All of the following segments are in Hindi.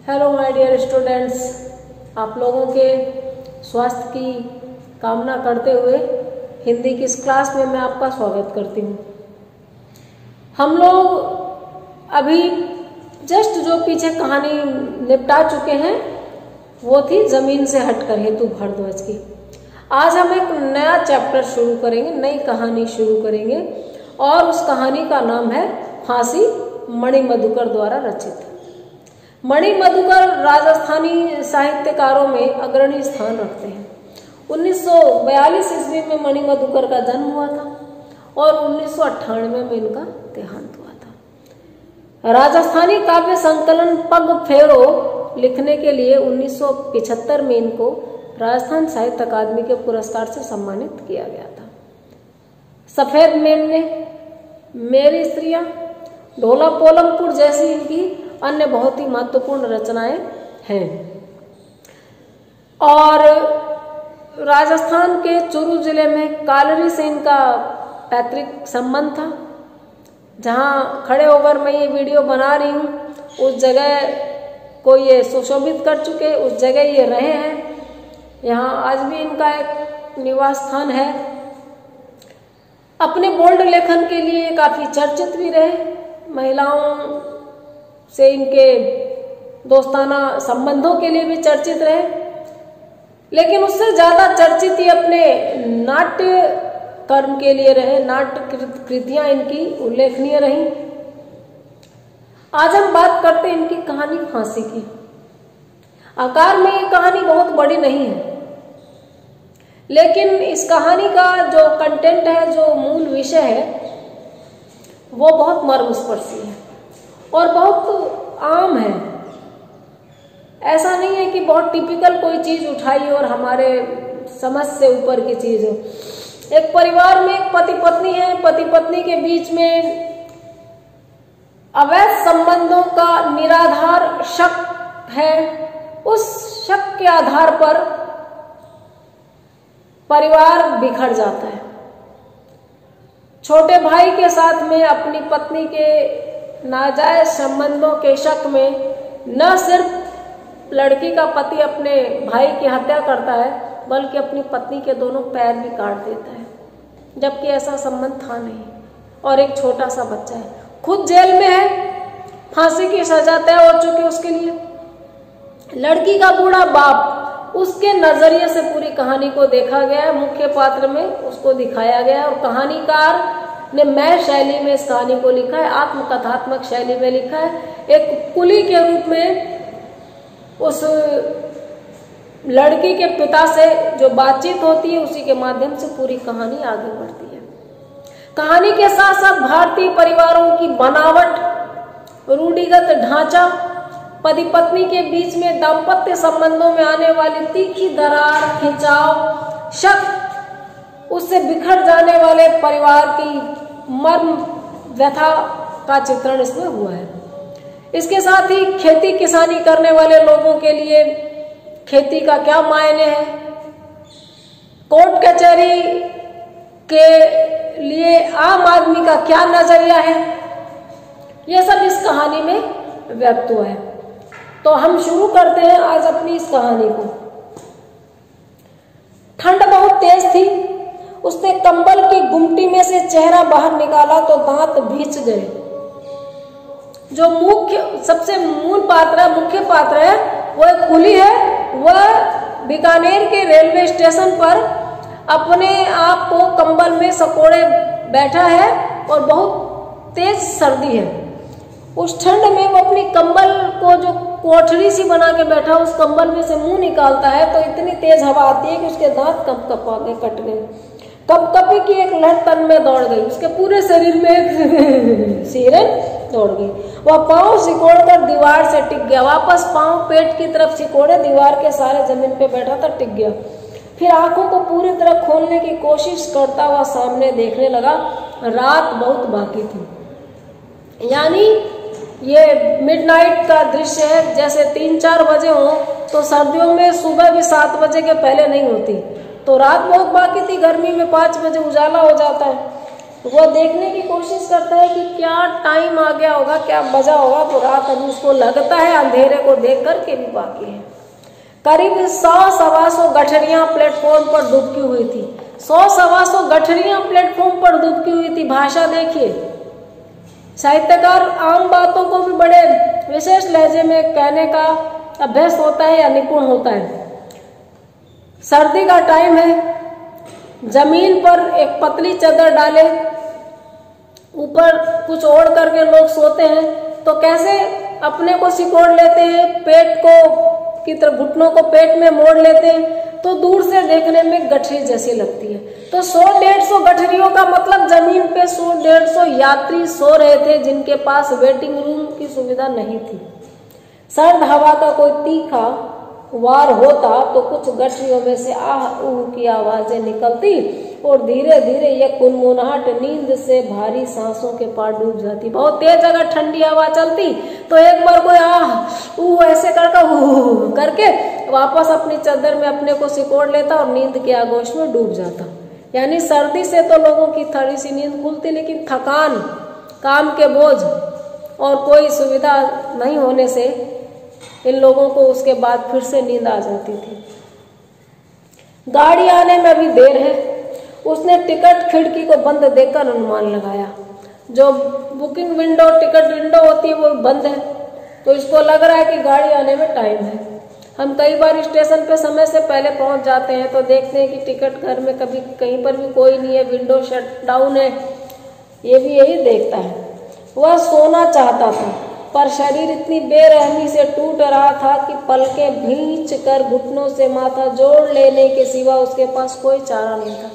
हेलो माय डियर स्टूडेंट्स, आप लोगों के स्वास्थ्य की कामना करते हुए हिंदी की इस क्लास में मैं आपका स्वागत करती हूँ। हम लोग अभी जस्ट जो पीछे कहानी निपटा चुके हैं वो थी जमीन से हटकर हेतु भारद्वाज की। आज हम एक नया चैप्टर शुरू करेंगे, नई कहानी शुरू करेंगे और उस कहानी का नाम है फांसी, मणि मधुकर द्वारा रचित। मणि मधुकर राजस्थानी साहित्यकारों में अग्रणी स्थान रखते हैं। 1942 ईस्वी में मणि मधुकर का जन्म हुआ था और 1998 में इनका देहांत हुआ था। राजस्थानी काव्य संकलन पग फेरो लिखने के लिए 1975 में इनको राजस्थान साहित्य अकादमी के पुरस्कार से सम्मानित किया गया था। सफेद मेमने, मेरी स्त्रियां, ढोला पोलमपुर जैसी इनकी अन्य बहुत ही महत्वपूर्ण रचनाएं हैं। और राजस्थान के चूरू जिले में कालरी से इनका पैतृक संबंध था। जहां खड़े होकर मैं ये वीडियो बना रही हूँ उस जगह को ये सुशोभित कर चुके, उस जगह ये रहे हैं। यहाँ आज भी इनका एक निवास स्थान है। अपने बोल्ड लेखन के लिए काफी चर्चित भी रहे। महिलाओं से इनके दोस्ताना संबंधों के लिए भी चर्चित रहे, लेकिन उससे ज्यादा चर्चित ही अपने नाट्य कर्म के लिए रहे। नाट्य कृतियां इनकी उल्लेखनीय रही। आज हम बात करते हैं इनकी कहानी फांसी की। आकार में ये कहानी बहुत बड़ी नहीं है, लेकिन इस कहानी का जो कंटेंट है, जो मूल विषय है, वो बहुत मर्मस्पर्शी है और बहुत आम है। ऐसा नहीं है कि बहुत टिपिकल कोई चीज उठाई और हमारे समझ से ऊपर की चीज हो। एक परिवार में एक पति पत्नी है, पति पत्नी के बीच में अवैध संबंधों का निराधार शक है। उस शक के आधार पर परिवार बिखर जाता है। छोटे भाई के साथ में अपनी पत्नी के नाजायज संबंधों के शक में न सिर्फ लड़की का पति अपने भाई की हत्या करता है, बल्कि अपनी पत्नी के दोनों पैर भी काट देता है, जबकि ऐसा संबंध था नहीं। और एक छोटा सा बच्चा है, खुद जेल में है, फांसी की सजा तय हो चुकी उसके लिए। लड़की का बूढ़ा बाप, उसके नजरिए से पूरी कहानी को देखा गया है। मुख्य पात्र में उसको दिखाया गया है और कहानीकार ने मैं शैली में इस कहानी को लिखा है, आत्मकथात्मक शैली में लिखा है। एक कुली के रूप में उस लड़की के पिता से जो बातचीत होती है, उसी के माध्यम से पूरी कहानी आगे बढ़ती है। कहानी के साथ साथ भारतीय परिवारों की बनावट, रूढ़िगत ढांचा, पति पत्नी के बीच में दाम्पत्य संबंधों में आने वाली तीखी दरार, खिंचाव, शक, उससे बिखर जाने वाले परिवार की मर्म व्यथा का चित्रण इसमें हुआ है। इसके साथ ही खेती किसानी करने वाले लोगों के लिए खेती का क्या मायने है, कोर्ट कचहरी के लिए आम आदमी का क्या नजरिया है, यह सब इस कहानी में व्यक्त हुआ है। तो हम शुरू करते हैं आज अपनी इस कहानी को। ठंड बहुत तेज थी। उसने कंबल की गुमटी में से चेहरा बाहर निकाला तो दांत भींच गए। जो सबसे मुख्य पात्र है वो एक कुली है। वह बीकानेर के रेलवे स्टेशन पर अपने आप को कंबल में सकोड़े बैठा है और बहुत तेज सर्दी है। उस ठंड में वो अपनी कंबल को जो कोठरी सी बना के बैठा, उस कंबल में से मुंह निकालता है तो इतनी तेज हवा आती है कि उसके दांत कप-कपा गए, कट गए। कप-कपी की एक लहर तन में दौड़ गई, उसके पूरे शरीर में एक सिरन दौड़ गई। वह पांव सिकोड़कर दीवार से टिक गया। वापस पांव पेट की तरफ सिकोड़े, दीवार के सारे जमीन पे बैठा था, टिक गया। फिर आंखों को पूरी तरह खोलने की कोशिश करता हुआ सामने देखने लगा। रात बहुत बाकी थी, यानी ये मिडनाइट का दृश्य है। जैसे 3-4 बजे हो तो सर्दियों में सुबह भी 7 बजे के पहले नहीं होती, तो रात बहुत बाकी थी। गर्मी में 5 बजे उजाला हो जाता है। वो देखने की कोशिश करता है कि क्या टाइम आ गया होगा, क्या बजा होगा। तो रात अभी उसको लगता है अंधेरे को देख कर के भी बाकी है। करीब 100-125 गठरियां प्लेटफॉर्म पर डूबकी हुई थी। 100-125 गठरियां प्लेटफॉर्म पर डूबकी हुई थी। भाषा देखिए, साहित्यकार आम बातों को भी बड़े विशेष लहजे में कहने का अभ्यास होता है या निपुण होता है। सर्दी का टाइम है, जमीन पर एक पतली चादर डाले ऊपर कुछ ओढ़ करके लोग सोते हैं। तो कैसे अपने को सिकोड़ लेते हैं, पेट को की तरफ घुटनों को पेट में मोड़ लेते हैं, तो दूर से देखने में गठरी जैसी लगती है। तो 100-150 गठरियों का मतलब जमीन पे 100-150 यात्री सो रहे थे जिनके पास वेटिंग रूम की सुविधा नहीं थी। सर्द हवा का कोई तीखा वार होता तो कुछ गठरियों में से आह ऊह की आवाजें निकलती और धीरे धीरे यह कुनमुनाहट नींद से भारी सांसों के पार डूब जाती। बहुत तेज अगर ठंडी हवा चलती तो एक बार कोई आह ऊह ऐसे करके वापस अपनी चादर में अपने को सिकोड़ लेता और नींद के आगोश में डूब जाता। यानी सर्दी से तो लोगों की थोड़ी सी नींद खुलती, लेकिन थकान, काम के बोझ और कोई सुविधा नहीं होने से इन लोगों को उसके बाद फिर से नींद आ जाती थी। गाड़ी आने में अभी देर है। उसने टिकट खिड़की को बंद देखकर अनुमान लगाया। जो बुकिंग विंडो, टिकट विंडो होती है वो बंद है, तो इसको लग रहा है कि गाड़ी आने में टाइम है। हम कई बार स्टेशन पे समय से पहले पहुंच जाते हैं तो देखते हैं कि टिकट घर में कभी कहीं पर भी कोई नहीं है, विंडो शट डाउन है, ये भी यही देखता है। वह सोना चाहता था पर शरीर इतनी बेरहमी से टूट रहा था कि पलकें भींच कर घुटनों से माथा जोड़ लेने के सिवा उसके पास कोई चारा नहीं था।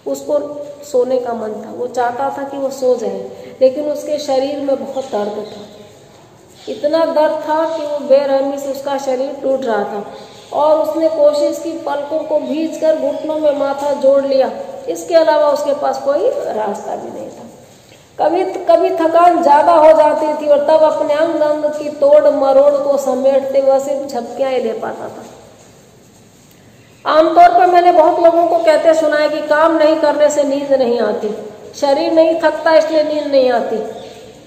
उसको सोने का मन था, वो चाहता था कि वो सो जाए, लेकिन उसके शरीर में बहुत दर्द था। इतना दर्द था कि वो बेरहमी से उसका शरीर टूट रहा था और उसने कोशिश की, पलकों को भींच कर घुटनों में माथा जोड़ लिया। इसके अलावा उसके पास कोई रास्ता भी नहीं था। कभी थकान ज्यादा हो जाती थी और तब अपने अंग अंग की तोड़ मरोड़ को समेटते हुए सिर्फ झपकियां ही ले पाता था। आमतौर पर मैंने बहुत लोगों को कहते सुना है कि काम नहीं करने से नींद नहीं आती, शरीर नहीं थकता इसलिए नींद नहीं आती,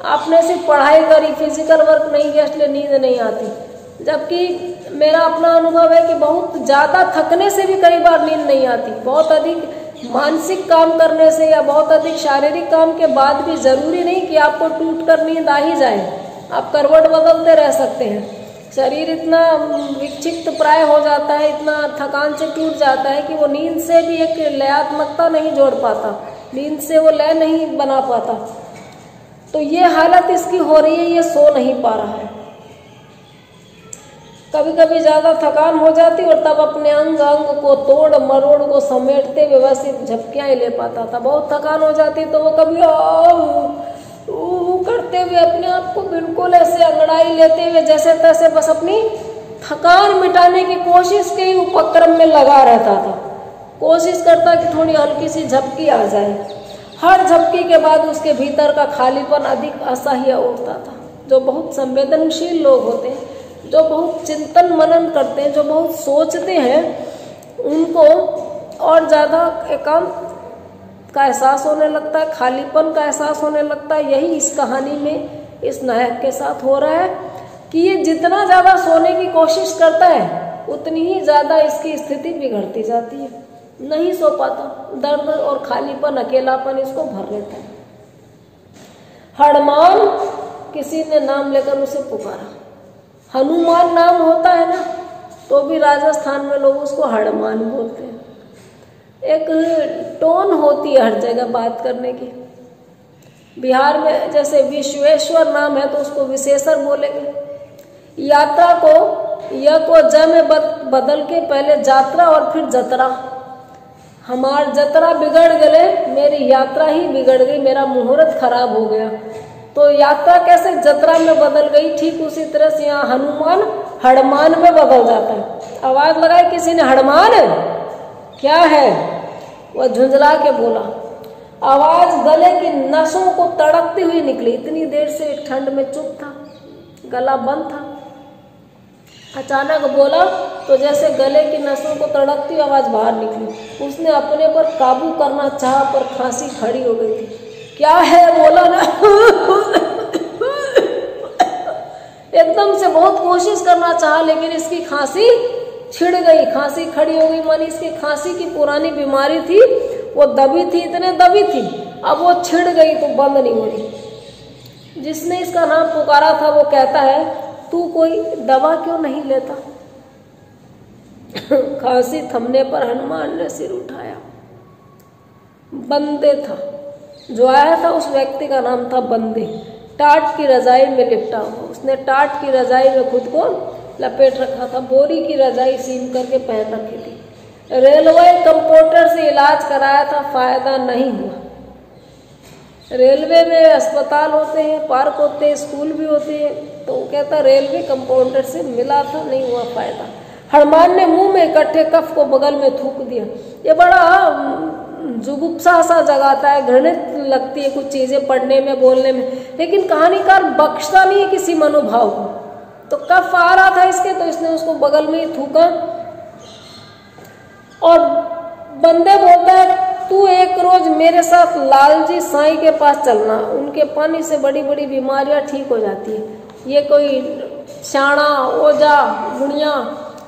आपने सिर्फ पढ़ाई करी, फिजिकल वर्क नहीं किया इसलिए नींद नहीं आती। जबकि मेरा अपना अनुभव है कि बहुत ज्यादा थकने से भी कई बार नींद नहीं आती। बहुत अधिक मानसिक काम करने से या बहुत अधिक शारीरिक काम के बाद भी जरूरी नहीं कि आपको टूट कर नींद आ ही जाए। आप करवट बदलते रह सकते हैं। शरीर इतना विक्षिप्त प्राय हो जाता है, इतना थकान से टूट जाता है कि वो नींद से भी एक लयात्मकता नहीं जोड़ पाता, नींद से वो लय नहीं बना पाता। तो ये हालत इसकी हो रही है, ये सो नहीं पा रहा है। कभी कभी ज्यादा थकान हो जाती और तब अपने अंग अंग को तोड़ मरोड़ को समेटते हुए बस झपकियां ही ले पाता था। बहुत थकान हो जाती तो वो कभी करते हुए अपने आप को बिल्कुल ऐसे अंगड़ाई लेते हुए जैसे तैसे बस अपनी थकान मिटाने की कोशिश के ही उपक्रम में लगा रहता था। कोशिश करता कि थोड़ी हल्की सी झपकी आ जाए। हर झपकी के बाद उसके भीतर का खालीपन अधिक असह्य उठता था। जो बहुत संवेदनशील लोग होते हैं, जो बहुत चिंतन मनन करते हैं, जो बहुत सोचते हैं, उनको और ज़्यादा एकांत का एहसास होने लगता है, खालीपन का एहसास होने लगता है। यही इस कहानी में इस नायक के साथ हो रहा है कि ये जितना ज़्यादा सोने की कोशिश करता है उतनी ही ज़्यादा इसकी स्थिति बिगड़ती जाती है। नहीं सो पाता, दर्द और खालीपन, अकेलापन इसको भर लेता है। हड़मान किसी ने नाम लेकर उसे पुकारा। हनुमान नाम होता है ना, तो भी राजस्थान में लोग उसको हड़मान बोलते हैं। एक टोन होती है हर जगह बात करने की। बिहार में जैसे विश्वेश्वर नाम है तो उसको विशेषर बोलेंगे। यात्रा को य को ज में बदल के पहले जात्रा और फिर जतरा। हमार जतरा बिगड़ गए, मेरी यात्रा ही बिगड़ गई, मेरा मुहूर्त खराब हो गया। तो यात्रा कैसे जतरा में बदल गई, ठीक उसी तरह से यहाँ हनुमान हड़मान में बदल जाता है। आवाज लगाई किसी ने, हड़मान क्या है? वह झुंझला के बोला। आवाज गले की नसों को तड़कती हुई निकली। इतनी देर से ठंड में चुप था, गला बंद था, अचानक बोला तो जैसे गले की नसों को तड़कती आवाज बाहर निकली। उसने अपने पर काबू करना चाहा पर खांसी खड़ी हो गई थी। क्या है बोला ना। एकदम से बहुत कोशिश करना चाहा, लेकिन इसकी खांसी छिड़ गई, खांसी खड़ी हो गई। मानी इसकी खांसी की पुरानी बीमारी थी, वो दबी थी, इतने दबी थी, अब वो छिड़ गई तो बंद नहीं हो रही। जिसने इसका नाम पुकारा था वो कहता है, तू कोई दवा क्यों नहीं लेता। खांसी थमने पर हनुमान ने सिर उठाया। बंदे था जो आया था, उस व्यक्ति का नाम था बंदे। टाट की रजाई में लिपटा हुआ, उसने टाट की रजाई में खुद को लपेट रखा था, बोरी की रजाई सीम करके पहन रखी थी। रेलवे कंपाउंडर से इलाज कराया था, फायदा नहीं हुआ। रेलवे में अस्पताल होते हैं, पार्क होते हैं, स्कूल भी होते हैं, तो वो कहता रेलवे कंपाउंडर से मिला था, नहीं हुआ फायदा। हनुमान ने मुंह में इकट्ठे कफ को बगल में थूक दिया। ये बड़ा जुगुप्सा सा जगाता है, घृणित लगती है कुछ चीजें पढ़ने में, बोलने में, लेकिन कहानीकार बख्शता नहीं है किसी मनोभाव को। तो कफ आ रहा था इसके, तो इसने उसको बगल में ही थूका। और बंदे बोलता है, तू एक रोज मेरे साथ लालजी साईं के पास चलना, उनके पानी से बड़ी बड़ी बीमारियां ठीक हो जाती है। ये कोई शाणा, ओझा, गुणिया,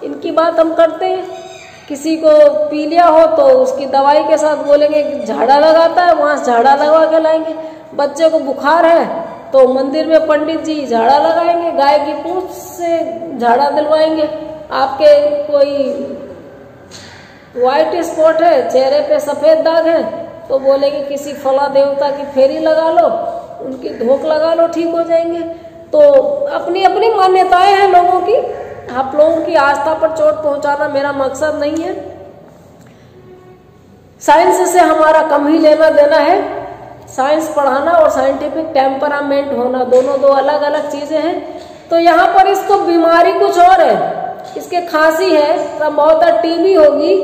इनकी बात हम करते हैं। किसी को पी लिया हो तो उसकी दवाई के साथ बोलेंगे झाड़ा लगाता है, वहां झाड़ा लगवा के लाएंगे। बच्चे को बुखार है तो मंदिर में पंडित जी झाड़ा लगाएंगे, गाय की पूंछ से झाड़ा दिलवाएंगे। आपके कोई व्हाइट स्पॉट है, चेहरे पे सफेद दाग है, तो बोलेंगे किसी फला देवता की फेरी लगा लो, उनकी धोक लगा लो, ठीक हो जाएंगे। तो अपनी अपनी मान्यताएं हैं लोगों की। आप लोगों की आस्था पर चोट पहुंचाना मेरा मकसद नहीं है। साइंस से हमारा कम ही लेना देना है। साइंस पढ़ाना और साइंटिफिक टेम्परामेंट होना दोनों दो अलग अलग चीजें हैं। तो यहाँ पर इसको बीमारी कुछ और है, इसके खांसी है, संभवतः टीबी होगी,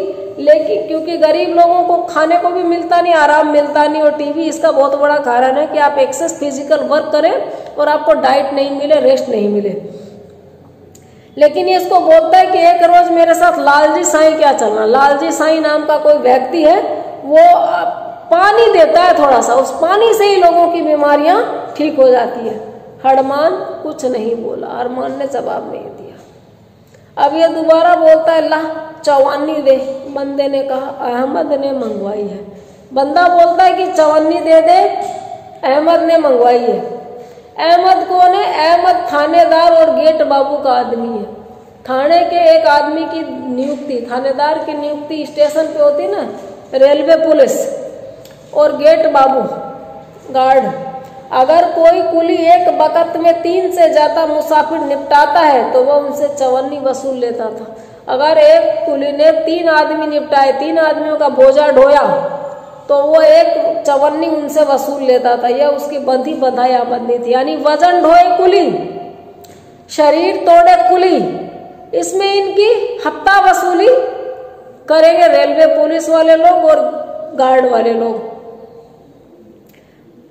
लेकिन क्योंकि गरीब लोगों को खाने को भी मिलता नहीं, आराम मिलता नहीं, और टीबी इसका बहुत बड़ा कारण है कि आप एक्सेस फिजिकल वर्क करें और आपको डाइट नहीं मिले, रेस्ट नहीं मिले। लेकिन ये इसको बोलता है कि एक रोज मेरे साथ लालजी साईं क्या चलना। लालजी साईं नाम का कोई व्यक्ति है, वो पानी देता है थोड़ा सा, उस पानी से ही लोगों की बीमारियां ठीक हो जाती है। हनुमान कुछ नहीं बोला, हनुमान ने जवाब नहीं दिया। अब ये दोबारा बोलता है, ला चौवानी दे। बंदे ने कहा, अहमद ने मंगवाई है। बंदा बोलता है कि चौवन्नी दे दे, अहमद ने मंगवाई है। अहमद कौन है? अहमद थानेदार और गेट बाबू का आदमी है। थाने के एक आदमी की नियुक्ति, थानेदार की नियुक्ति स्टेशन पे होती ना, रेलवे पुलिस, और गेट बाबू गार्ड। अगर कोई कुली एक वक्त में 3 से ज्यादा मुसाफिर निपटाता है तो वह उनसे चवन्नी वसूल लेता था। अगर एक कुली ने 3 आदमी निपटाए, 3 आदमियों का बोझा ढोया, तो वो एक चवन्नी उनसे वसूल लेता था। यह उसकी बंधी बंधाई बंदी थी। यानी वजन ढोए कुली, शरीर तोड़े कुली, इसमें इनकी हत्ता वसूली करेंगे रेलवे पुलिस वाले लोग और गार्ड वाले लोग।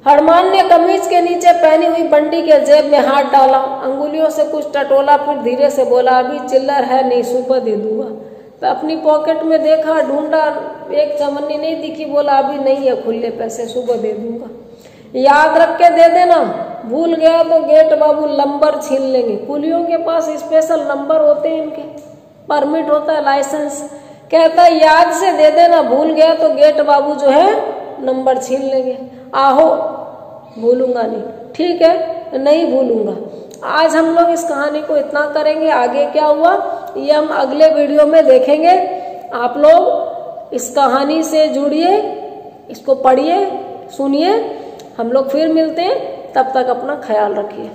हनुमान ने कमीज के नीचे पहनी हुई बंडी के जेब में हाथ डाला, अंगुलियों से कुछ टटोला, फिर धीरे से बोला, अभी चिल्लर है नहीं, सुबह दे दूंगा। तो अपनी पॉकेट में देखा, ढूंढा, एक चवन्नी नहीं दिखी, बोला अभी नहीं है खुले पैसे, सुबह दे दूंगा। याद रख के दे देना, भूल गया तो गेट बाबू नंबर छीन लेंगे। कुलियों के पास स्पेशल नंबर होते हैं, इनके परमिट होता है, लाइसेंस। कहता है याद से दे देना, भूल गया तो गेट बाबू जो है नंबर छीन लेंगे। आहो, भूलूंगा नहीं। ठीक है, नहीं भूलूंगा। आज हम लोग इस कहानी को इतना करेंगे, आगे क्या हुआ ये हम अगले वीडियो में देखेंगे। आप लोग इस कहानी से जुड़िए, इसको पढ़िए, सुनिए। हम लोग फिर मिलते हैं, तब तक अपना ख्याल रखिए।